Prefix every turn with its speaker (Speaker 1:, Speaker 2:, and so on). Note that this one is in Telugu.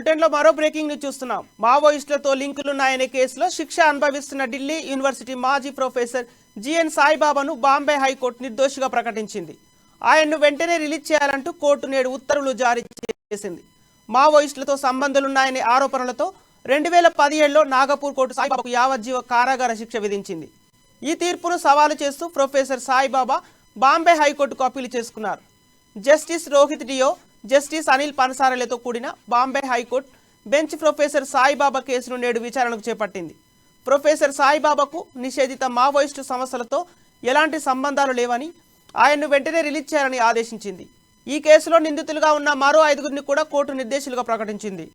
Speaker 1: బులెటిన్లో మరో బ్రేకింగ్ న్యూస్ చూస్తున్నాం. మావోయిస్టులతో లింకులున్నాయనే కేసులో శిక్ష అనుభవిస్తున్న ఢిల్లీ యూనివర్సిటీ మాజీ ప్రొఫెసర్ జిఎన్ సాయిబాబాను బాంబే హైకోర్టు నిర్దోషిగా ప్రకటించింది. ఆయన్ను వెంటనే రిలీజ్ చేయాలంటూ కోర్టు నేడు ఉత్తర్వులు జారీ చేసింది. మావోయిస్టులతో సంబంధాలున్నాయనే ఆరోపణలతో 2017లో నాగపూర్ కోర్టు సాయిబాబాకు యావజ్జీవ కారాగార శిక్ష విధించింది. ఈ తీర్పును సవాలు చేస్తూ ప్రొఫెసర్ సాయిబాబా బాంబే హైకోర్టుకు అప్పీలు చేసుకున్నారు. జస్టిస్ రోహిత్ డియో, జస్టిస్ అనిల్ పన్సారలతో కూడిన Bombay high court bench professor Saibaba కేసును నేడు విచారణకు చేపట్టింది. ప్రొఫెసర్ సాయిబాబాకు నిషేధిత మావోయిస్టు సంస్థలతో ఎలాంటి సంబంధాలు లేవని, ఆయన్ను వెంటనే రిలీజ్ చేయాలని ఆదేశించింది. ఈ కేసులో నిందితులుగా ఉన్న మరో 5గురిని కూడా కోర్టు నిర్దేశులుగా ప్రకటించింది.